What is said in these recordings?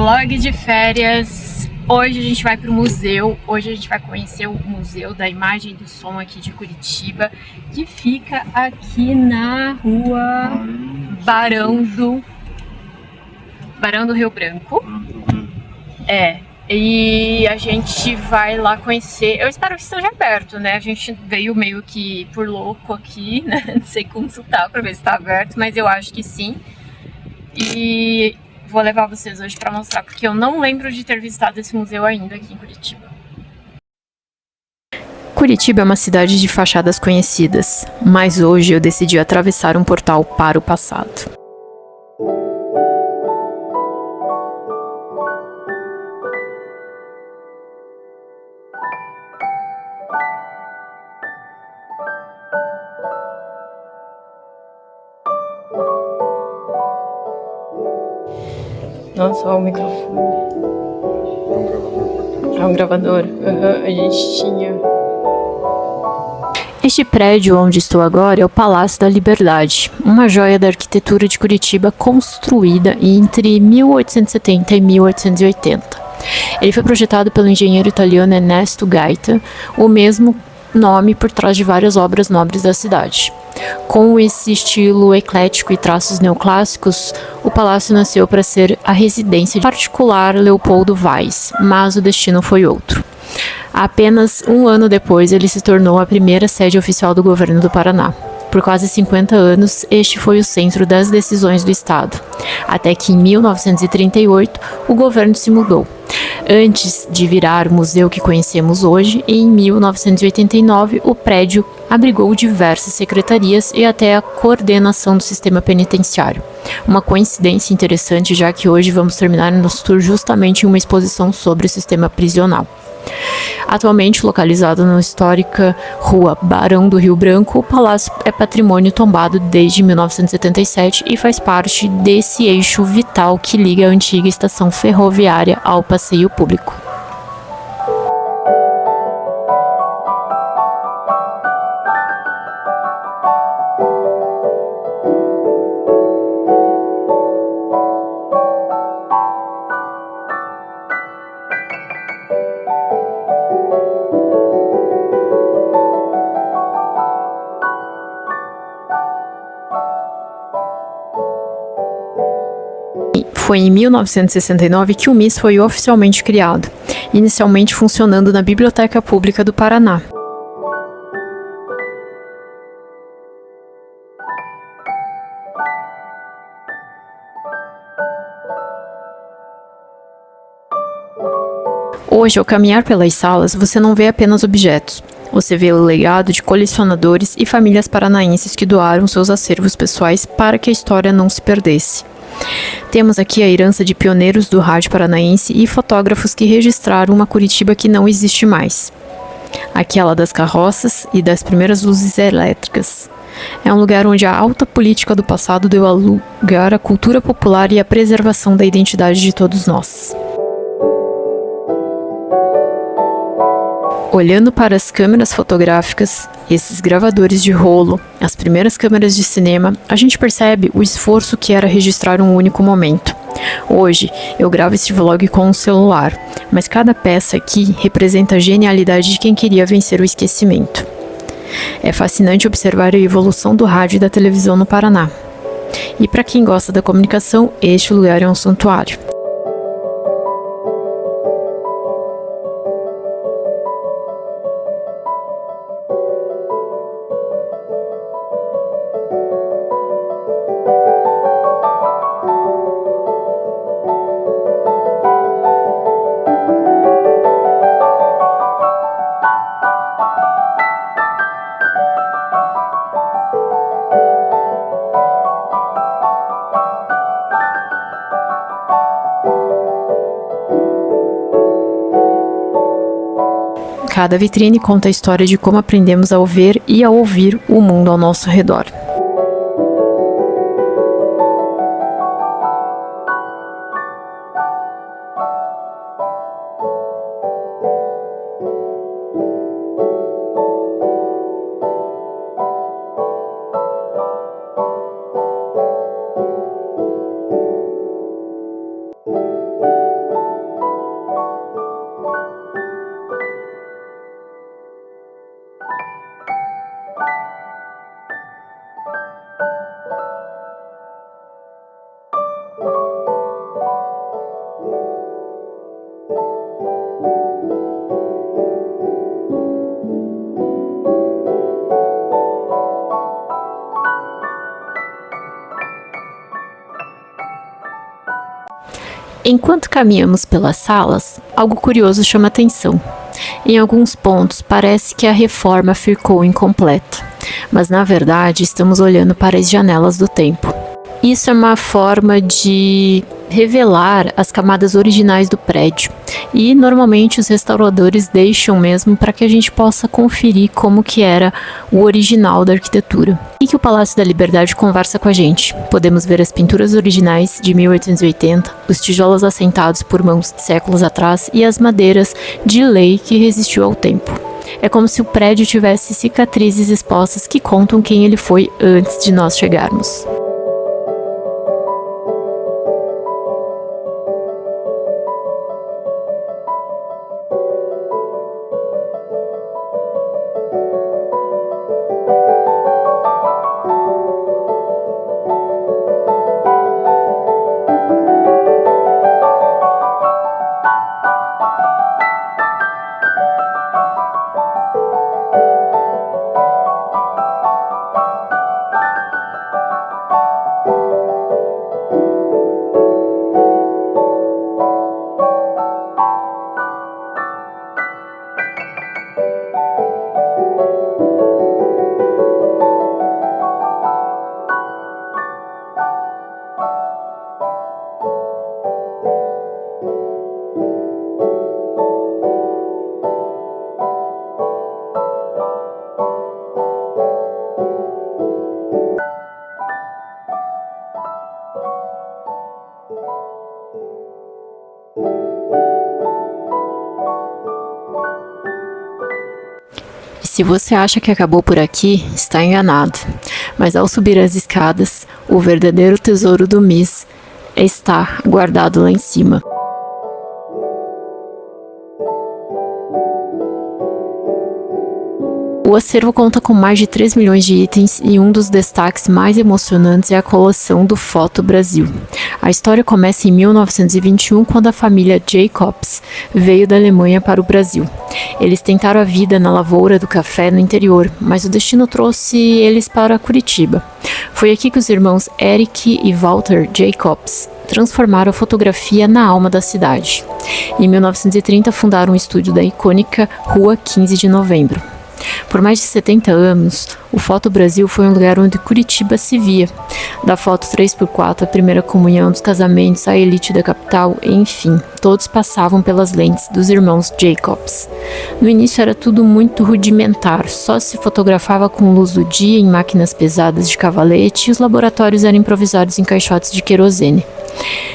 vlog de férias. Hoje a gente vai pro museu. Hoje a gente vai conhecer o Museu da Imagem e do Som aqui de Curitiba, que fica aqui na rua Barão do Rio Branco. E a gente vai lá conhecer. Eu espero que esteja aberto, né? A gente veio meio que por louco aqui, né? Não sei consultar pra ver se tá aberto, mas eu acho que sim. E vou levar vocês hoje pra mostrar, porque eu não lembro de ter visitado esse museu ainda aqui em Curitiba. Curitiba é uma cidade de fachadas conhecidas, mas hoje eu decidi atravessar um portal para o passado. Nossa, olha o microfone. É um gravador. A gente tinha. Este prédio onde estou agora é o Palácio da Liberdade, uma joia da arquitetura de Curitiba construída entre 1870 e 1880. Ele foi projetado pelo engenheiro italiano Ernesto Gaeta, o mesmo nome por trás de várias obras nobres da cidade. Com esse estilo eclético e traços neoclássicos, o palácio nasceu para ser a residência particular Leopoldo Vaz, mas o destino foi outro. Apenas um ano depois, ele se tornou a primeira sede oficial do governo do Paraná. Por quase 50 anos, este foi o centro das decisões do Estado, até que em 1938 o governo se mudou. Antes de virar o museu que conhecemos hoje, em 1989 o prédio abrigou diversas secretarias e até a coordenação do sistema penitenciário. Uma coincidência interessante, já que hoje vamos terminar nosso tour justamente em uma exposição sobre o sistema prisional. Atualmente localizado na histórica Rua Barão do Rio Branco, o palácio é patrimônio tombado desde 1977 e faz parte desse eixo vital que liga a antiga estação ferroviária ao passeio público. Foi em 1969 que o MIS foi oficialmente criado, inicialmente funcionando na Biblioteca Pública do Paraná. Hoje, ao caminhar pelas salas, você não vê apenas objetos. Você vê o legado de colecionadores e famílias paranaenses que doaram seus acervos pessoais para que a história não se perdesse. Temos aqui a herança de pioneiros do rádio paranaense e fotógrafos que registraram uma Curitiba que não existe mais. Aquela das carroças e das primeiras luzes elétricas. É um lugar onde a alta política do passado deu lugar à cultura popular e à preservação da identidade de todos nós. Olhando para as câmeras fotográficas, esses gravadores de rolo, as primeiras câmeras de cinema, a gente percebe o esforço que era registrar um único momento. Hoje, eu gravo este vlog com um celular, mas cada peça aqui representa a genialidade de quem queria vencer o esquecimento. É fascinante observar a evolução do rádio e da televisão no Paraná. E para quem gosta da comunicação, este lugar é um santuário. Cada vitrine conta a história de como aprendemos a ver e a ouvir o mundo ao nosso redor. Enquanto caminhamos pelas salas, algo curioso chama atenção. Em alguns pontos, parece que a reforma ficou incompleta, mas na verdade estamos olhando para as janelas do tempo. Isso é uma forma de revelar as camadas originais do prédio, e normalmente os restauradores deixam mesmo para que a gente possa conferir como que era o original da arquitetura. E que o Palácio da Liberdade conversa com a gente. Podemos ver as pinturas originais de 1880, os tijolos assentados por mãos séculos atrás e as madeiras de lei que resistiu ao tempo. É como se o prédio tivesse cicatrizes expostas que contam quem ele foi antes de nós chegarmos. Se você acha que acabou por aqui, está enganado. Mas ao subir as escadas, o verdadeiro tesouro do Miss está guardado lá em cima. O acervo conta com mais de 3 milhões de itens e um dos destaques mais emocionantes é a coleção do Foto Brasil. A história começa em 1921, quando a família Jacobs veio da Alemanha para o Brasil. Eles tentaram a vida na lavoura do café no interior, mas o destino trouxe eles para Curitiba. Foi aqui que os irmãos Eric e Walter Jacobs transformaram a fotografia na alma da cidade. Em 1930, fundaram um estúdio da icônica Rua 15 de Novembro. Por mais de 70 anos, o Foto Brasil foi um lugar onde Curitiba se via. Da foto 3x4, a primeira comunhão dos casamentos, a elite da capital, enfim, todos passavam pelas lentes dos irmãos Jacobs. No início era tudo muito rudimentar, só se fotografava com luz do dia em máquinas pesadas de cavalete e os laboratórios eram improvisados em caixotes de querosene.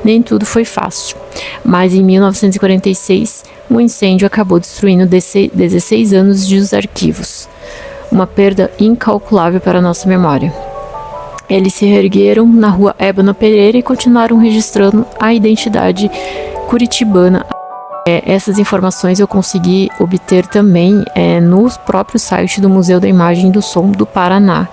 Nem tudo foi fácil, mas em 1946, um incêndio acabou destruindo 16 anos de os arquivos. Uma perda incalculável para a nossa memória. Eles se reergueram na rua Ébano Pereira e continuaram registrando a identidade curitibana. Essas informações eu consegui obter também no próprio site do Museu da Imagem e do Som do Paraná.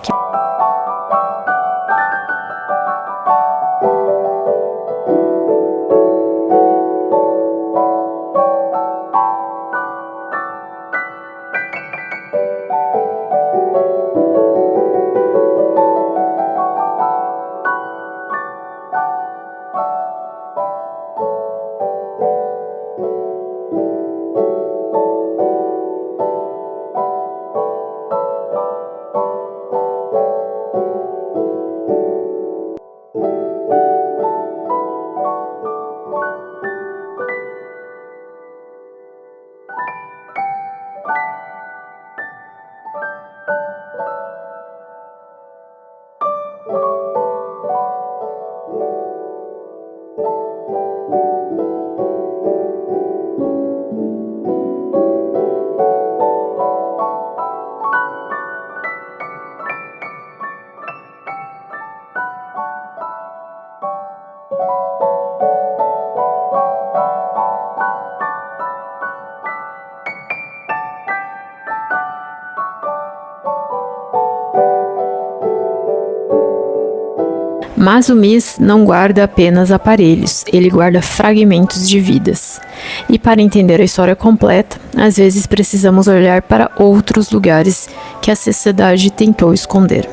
Mas o MIS não guarda apenas aparelhos, ele guarda fragmentos de vidas. E para entender a história completa, às vezes precisamos olhar para outros lugares que a sociedade tentou esconder.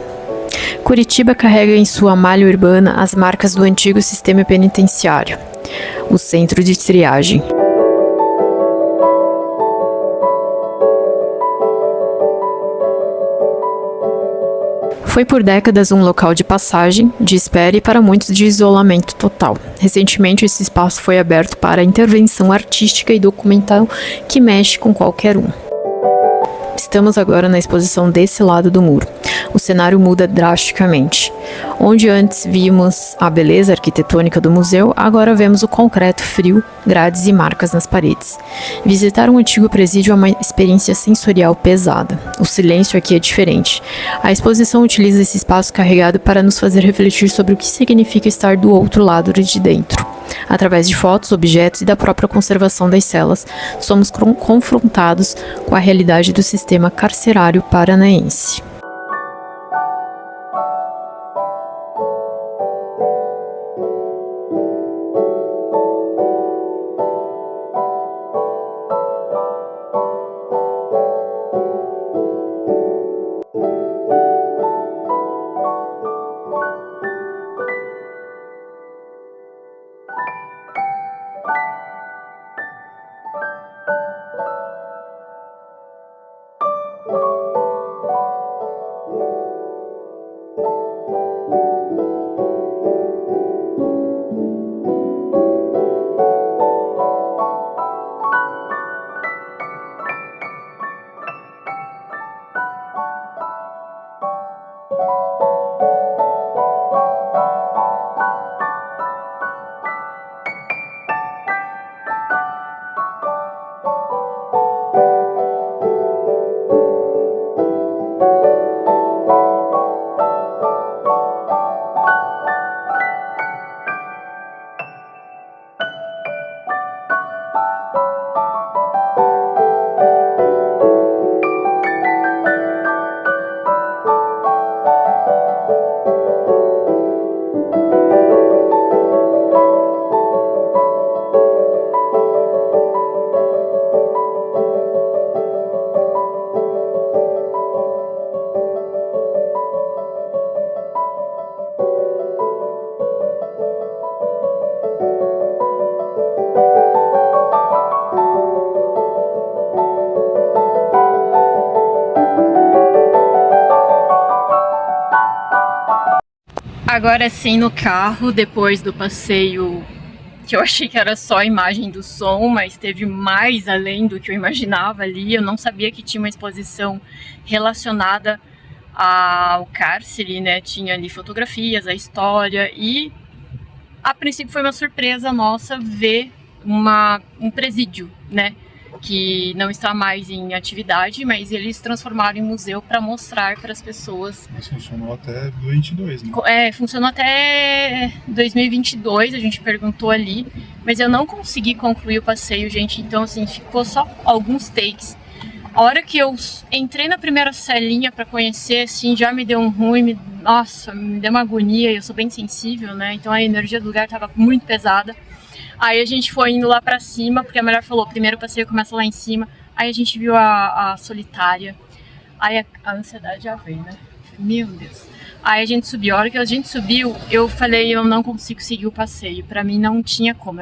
Curitiba carrega em sua malha urbana as marcas do antigo sistema penitenciário, o centro de triagem. Foi por décadas um local de passagem, de espera e para muitos de isolamento total. Recentemente, esse espaço foi aberto para a intervenção artística e documental que mexe com qualquer um. Estamos agora na exposição desse lado do muro. O cenário muda drasticamente. Onde antes vimos a beleza arquitetônica do museu, agora vemos o concreto frio, grades e marcas nas paredes. Visitar um antigo presídio é uma experiência sensorial pesada. O silêncio aqui é diferente. A exposição utiliza esse espaço carregado para nos fazer refletir sobre o que significa estar do outro lado de dentro. Através de fotos, objetos e da própria conservação das celas, somos confrontados com a realidade do sistema carcerário paranaense. Agora sim, no carro, depois do passeio, que eu achei que era só a imagem do som, mas teve mais além do que eu imaginava ali. Eu não sabia que tinha uma exposição relacionada ao cárcere, né? Tinha ali fotografias, a história, e a princípio foi uma surpresa nossa ver um presídio, né? Que não está mais em atividade, mas eles transformaram em museu para mostrar para as pessoas. Mas funcionou até 2022, né? Funcionou até 2022, a gente perguntou ali, mas eu não consegui concluir o passeio, gente, então assim, ficou só alguns takes. A hora que eu entrei na primeira celinha para conhecer, assim, já me deu um ruim, nossa, me deu uma agonia, eu sou bem sensível, né, então a energia do lugar estava muito pesada. Aí a gente foi indo lá pra cima, porque a mulher falou, primeiro o passeio começa lá em cima. Aí a gente viu a solitária. Aí a ansiedade já veio, né? Meu Deus. Aí a gente subiu. A hora que a gente subiu, eu falei, eu não consigo seguir o passeio. Pra mim não tinha como.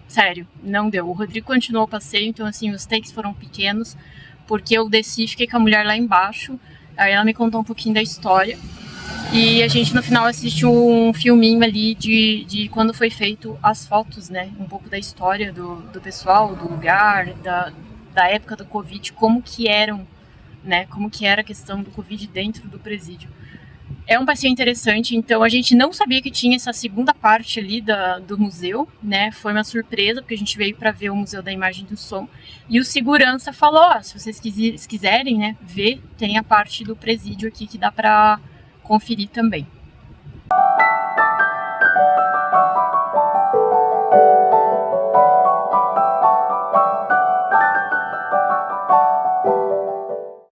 Sério, não deu. O Rodrigo continuou o passeio, então assim, os takes foram pequenos. Porque eu desci e fiquei com a mulher lá embaixo. Aí ela me contou um pouquinho da história. E a gente no final assistiu um filminho ali de quando foi feito as fotos, né? Um pouco da história do pessoal, do lugar, da época do Covid, como que eram, né? Como que era a questão do Covid dentro do presídio. É um passeio interessante, então a gente não sabia que tinha essa segunda parte ali do museu, né? Foi uma surpresa, porque a gente veio para ver o Museu da Imagem e do Som. E o segurança falou, se vocês quiserem, né, ver, tem a parte do presídio aqui que dá para conferir também.